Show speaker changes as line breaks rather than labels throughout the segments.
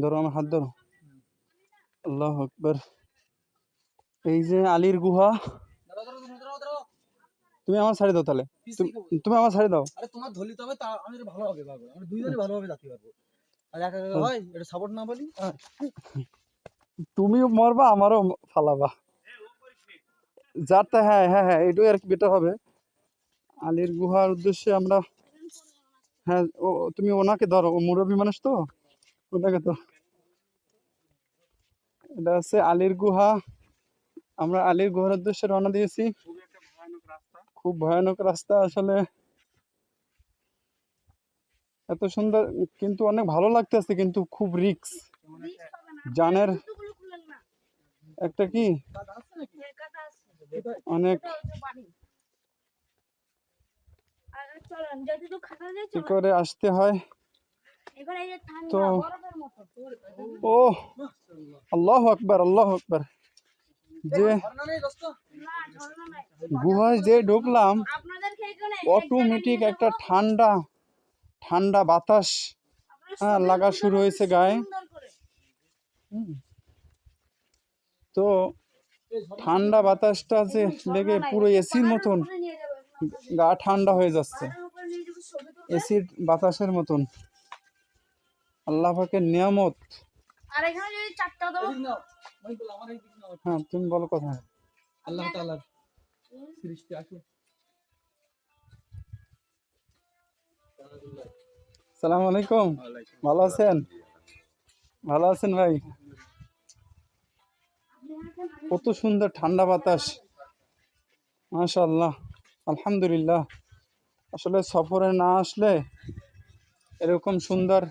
ধরো আমার হাত ধরো। আল্লাহু আকবার। এই যে আলীর গুহা। তুমি আমার ছাড়ে দাও তাহলে। তুমি আমার ছাড়ে দাও।
আরে তোমার ধরলি তবে তা আমাদের ভালো হবে বাবা, আমরা দুইজনই ভালোভাবে যাতে পারবো। আর একা একা হয় এটা সাপোর্ট না বলি।
তুমিও মরবা আমারও ফালাবা যাতে। হ্যাঁ হ্যাঁ হ্যাঁ, এটাই আর কি বেটার হবে। আলীর গুহার উদ্দেশ্যে আমরা। হ্যাঁ তুমি ওনাকে ধরো, ও মুরব্বী মানুষ তো, ওনাকে তো। এটা হচ্ছে আলীর গুহা। আমরা আলীর গুহার উদ্দেশ্যে রওনা দিয়েছি। খুব ভয়ানক রাস্তা আসলে। এত সুন্দর, কিন্তু অনেক ভালো লাগতেছে, কিন্তু খুব রিস্ক। জানের একটা কি অনেক কি করে আসতে হয়। তো ও আল্লাহু আকবার, আল্লাহু আকবার। যে গুহায় যে ঢুকলাম, অটোমেটিক একটা ঠান্ডা ঠান্ডা বাতাস লাগা শুরু হয়েছে গায়ে। তো ঠান্ডা বাতাসটা যে লেগে পুরো এসির মতন গা ঠান্ডা হয়ে যাচ্ছে, এসির বাতাসের মতন। আল্লাহ পাকের নিয়ামত। হ্যাঁ তুমি বলো কথা।
আল্লাহ তাআলার সৃষ্টি আসো।
সালাম আলাইকুম। ভালো আছেন? ভালো আছেন ভাই? কত সুন্দর ঠান্ডা বাতাস, মাশাআল্লাহ, আলহামদুলিল্লাহ। আসলে সফরে না আসলে এরকম সুন্দর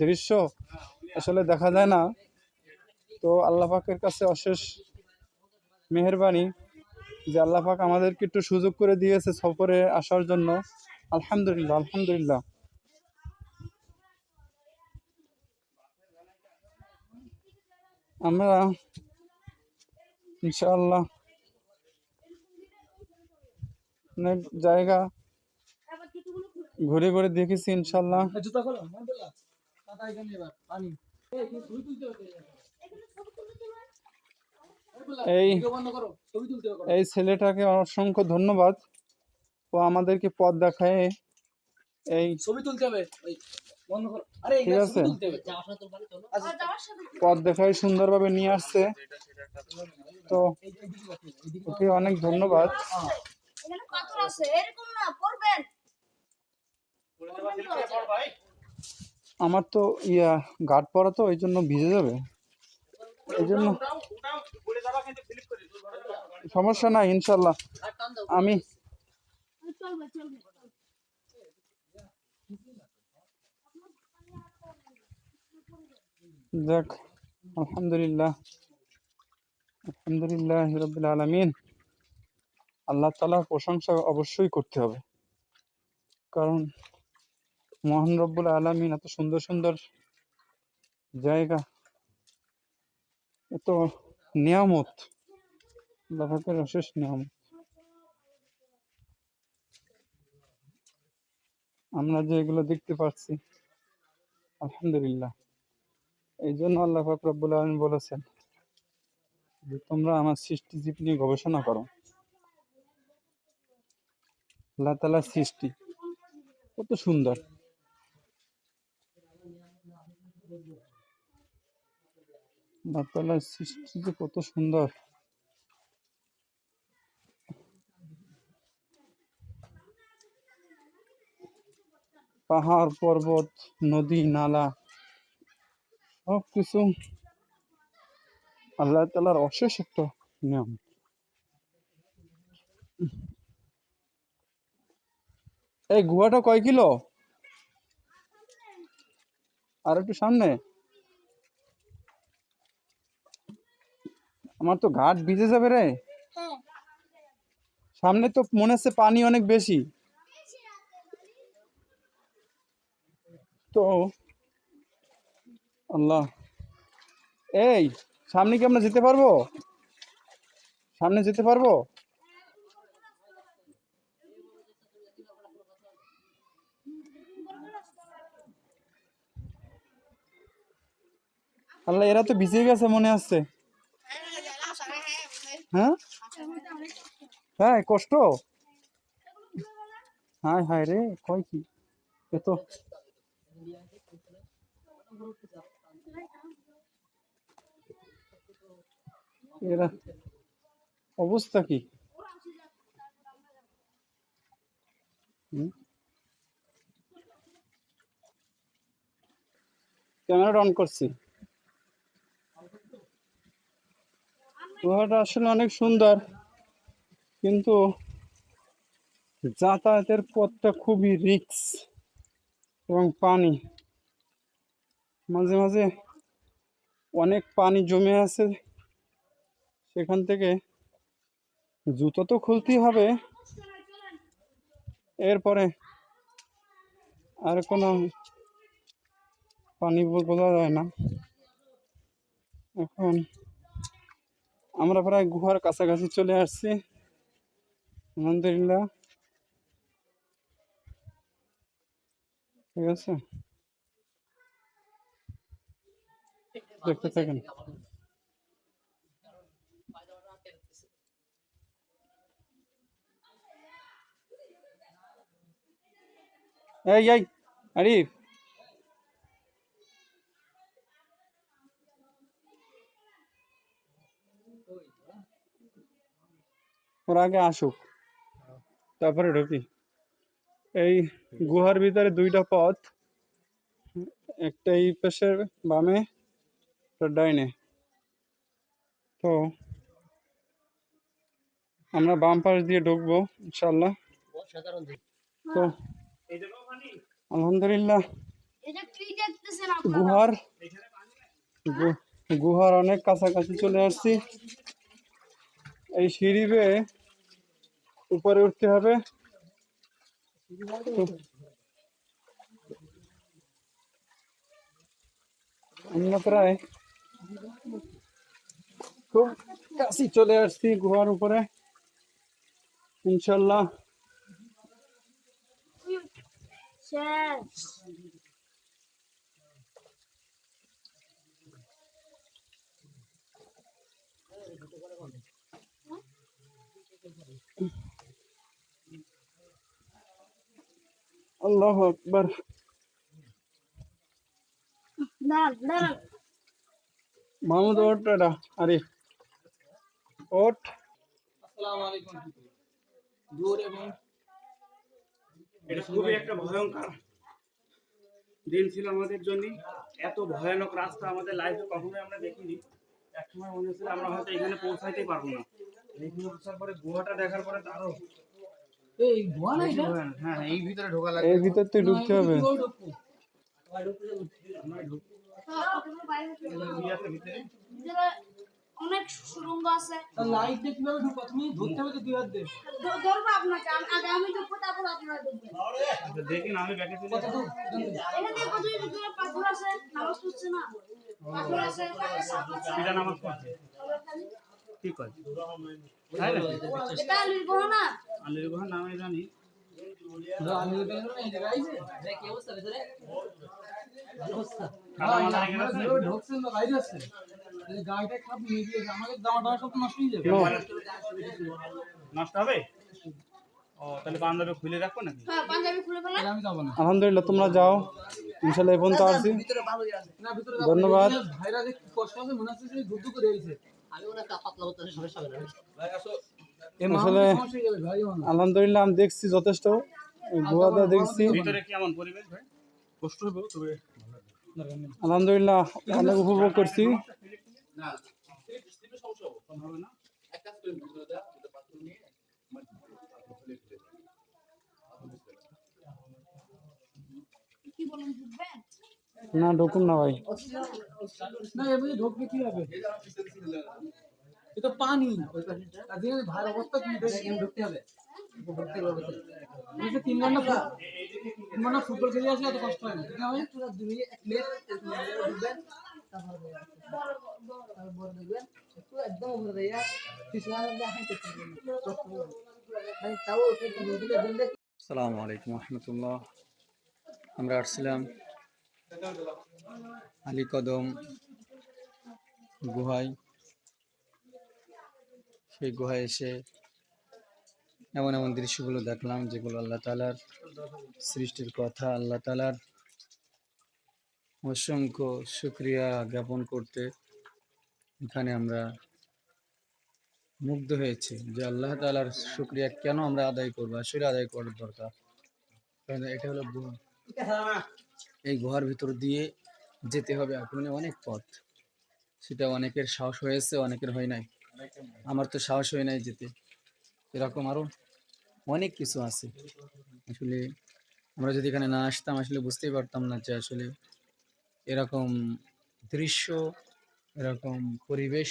দৃশ্য আসলে দেখা যায় না। তো আল্লাহ পাকের কাছে অশেষ মেহেরবানি যে আল্লাহ পাক আমাদেরকে একটু সুযোগ করে দিয়েছে সফরে আসার জন্য। আলহামদুলিল্লাহ, আলহামদুলিল্লাহ। আমরা ইনশাআল্লাহ অনেক জায়গা ঘুরে ঘুরে দেখেছি ইনশাআল্লাহ। এই ছেলেটাকে অসংখ্য ধন্যবাদ, ও আমাদেরকে পথ দেখায়। এই
ছবি তুলতে হবে,
ঠিক আছে, পথ দেখায় সুন্দরভাবে নিয়ে আসছে। তো ওকে অনেক ধন্যবাদ। আমার তো গার্ড পরা, তো এই জন্য ভিজে যাবে, এই জন্য সমস্যা নাই ইনশাল্লাহ। আমি যাক, আলহামদুলিল্লাহ, আলহামদুলিল্লাহ রাব্বিল আলামিন। আল্লাহ তাআলার প্রশংসা অবশ্যই করতে হবে, কারণ মহান রব্বুল আলামিন এত সুন্দর সুন্দর জায়গা, এত নিয়ামত, আল্লাহ পাকের অশেষ নিয়ামত। আমরা যে এগুলো দেখতে পাচ্ছি, আলহামদুলিল্লাহ। এই জন্য আল্লাহ পাক রব্বুল আলামিন বলেছেন যে তোমরা আমার সৃষ্টিজীব নিয়ে গবেষণা করো। আল্লাহ তাআলার সৃষ্টি কত সুন্দর, আল্লাহ তাআলার সৃষ্টি যে কত সুন্দর। পাহাড় পর্বত, নদী নালা, সবকিছু আল্লাহ তাআলার অশেষ একটা নিয়ম। এই গুহাটা কয় কিলো? আর একটু সামনে। আমার তো ঘাট ভিজে যাবে রে। সামনে তো মনে হচ্ছে পানি অনেক বেশি। তো আল্লাহ, এই সামনে কি আমরা যেতে পারবো? সামনে যেতে পারবো? আল্লাহ, এরা তো ভিজে গেছে মনে হচ্ছে। হ্যাঁ হ্যাঁ, কষ্ট। হায় হায় রে, কয় কি এত। এরা অবস্থা কি? হুম? ক্যামেরাটা অন করছি। গুহাটা আসলে অনেক সুন্দর, কিন্তু যাতায়াতের পথটা খুবই রিস্ক এবং পানি, মাঝে মাঝে অনেক পানি জমে আছে। সেখান থেকে জুতো তো খুলতেই হবে, এরপরে আর কোনো পানি বোঝা যায় না। এখন আমরা প্রায় গুহার কাছাকাছি চলে আসছি, আলহামদুলিল্লাহ। ঠিক আছে, দেখতে থাকেন। এই এই আরিফ, ওরা আগে আসুক, তারপরে ঢুকি। এই গুহার ভিতরে দুইটা পথ, একটা এই পাশের বামে, একটা ডাইনে। তো আমরা বাম পাশ দিয়ে ঢুকবো ইনশাল্লাহ। তো আলহামদুলিল্লাহ, গুহার গুহার অনেক কাছাকাছি চলে আসছি। এই সিঁড়ি বেয়ে উপরে উঠতে হবে। তো আমরা প্রায় খুব কাছে চলে আসছি গুহার উপরে, ইনশাল্লাহ। আল্লাহু আকবার। মাহমুদ ওঠ, এটা আরিফ ওঠ।
আসসালামু আলাইকুম। দূর এবং
এটা খুবই একটা ভয়ঙ্কর দিন ছিল আমাদের জন্য। এত ভয়ানক রাস্তা আমাদের লাইফে কখনোই আমরা দেখিনি। একসময় মনে হচ্ছিল আমরা হয়তো এখানে পৌঁছাইতে পারবো না। এইখানে পৌঁছার পরে গুহাটা দেখার পরে আরো
এই গোয়া না এটা?
ভয়ানক। হ্যাঁ হ্যাঁ, এই ভিতরে ঢোকা লাগবে, এই ভিতর তো ঢুকতে হবে।
অনেক সুরঙ্গ আছে।
লাইট দিয়ে কিভাবে ঢুকবো? তুমি ধরতে হবে তো দুই হাত দিয়ে।
ধরবো আপনাকে, আগে আমি ঢুকবো, তারপর আপনারা ঢুকবেন।
আচ্ছা দেখি না, আমি ব্যাকে চলে
কত দূর?
এখানে কতদিন ধরে পাথর আছে, নামাজ পড়ছে না, পাথর আছে, সাপ আছে।
পিতা নামাজ পড়ছে, ঠিক আছে।
এটা আলীর গুহা না?
আলীর গুহার নাম আমি জানি।
আমি তো জানি না এই জায়গায় আইছে। দেখ কি অবস্থা ভিতরে? অবস্থা। ঢুকছেন না বাইরে আছে। এই গাড়িটা খাপ নিয়ে দিয়ে আমাদের দামা সব নষ্ট হয়ে যাবে।
নষ্ট হবে? ও, তাহলে পাঞ্জাবি খুলে রাখবো নাকি?
হ্যাঁ, পাঞ্জাবি খুলে ফেলেন।
আমি যাব না।
আলহামদুলিল্লাহ, তোমরা যাও, ইনশাল্লাহ এই পর্যন্ত আসছি।
ভিতরে ভালো আছে। না ভিতরে
ধন্যবাদ।
ভাইরা যে কষ্ট হবে মনে হচ্ছে যে দুধ করে দিয়েছে। আমি ওনা পাতলা হতে সমস্যা হবে না। ভাই আসো।
আসলে আলহামদুলিল্লাহ আমি দেখছি যথেষ্ট, গুহাটা দেখছি।
ভিতরে কেমন পরিবেশ ভাই? কষ্ট হবে তবে
আলহামদুলিল্লাহ অনেক উপভোগ করছি।
কি বলেন, ঢুকবেন?
না ঢুকুন না ভাই।
না এমনি ঢোকবে কি হবে? এটা পানি। আজকে ভাই অবস্থা কি দেখে ঢুকতে হবে। ঢুকতে হবে। এই যে 3 ঘন্টা 3 ঘন্টা ফুটবল খেলে আসলে এত কষ্ট হয় না। ঠিক আছে? পুরো দুই এক প্লেট ঢুকবেন। তারপর বড় দেখবেন। একটু একদম উপরে দেয়া। পিছনে দেখাইতে থাকবেন। ভাই তাও ওটা দিকে দেন।
আসসালামু আলাইকুম রহমতুল্লাহ। আমরা আসছিলাম আলী কদম
গুহায়, সেই গুহায় এসে এমন এমন দৃশ্যগুলো দেখলাম যেগুলো আল্লাহ তাআলার সৃষ্টির কথা, আল্লাহ তাআলার অসংখ্য শুকরিয়া জ্ঞাপন করতে এখানে আমরা মুগ্ধ হয়েছি যে আল্লাহ তাআলার শুকরিয়া কেন আমরা আদায় করবো, আসলে আদায় করার দরকার। কারণ এটা হলো গুহা, এই গুহার ভিতর দিয়ে যেতে হবে এখনই অনেক পথ। সেটা অনেকের সাহস হয়েছে, অনেকের হয় নাই। আমার তো সাহস হয় নাই যেতে। এরকম আরো অনেক কিছু আছে। আসলে আমরা যদি এখানে না আসতাম আসলে বুঝতেই পারতাম না যে আসলে এরকম দৃশ্য, এরকম পরিবেশ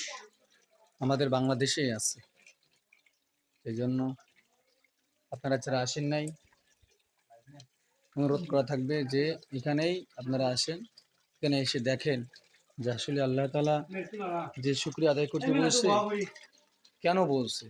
আমাদের বাংলাদেশেই আছে। সেই জন্য আপনারা যারা আসেন নাই, অনুরোধ করা থাকবে যে এখানেই আপনারা আসেন, এখানে এসে দেখেন যে আসলে আল্লাহ তাআলা যে শুকরিয়া আদায় করতে বলছে, কেন বলছে,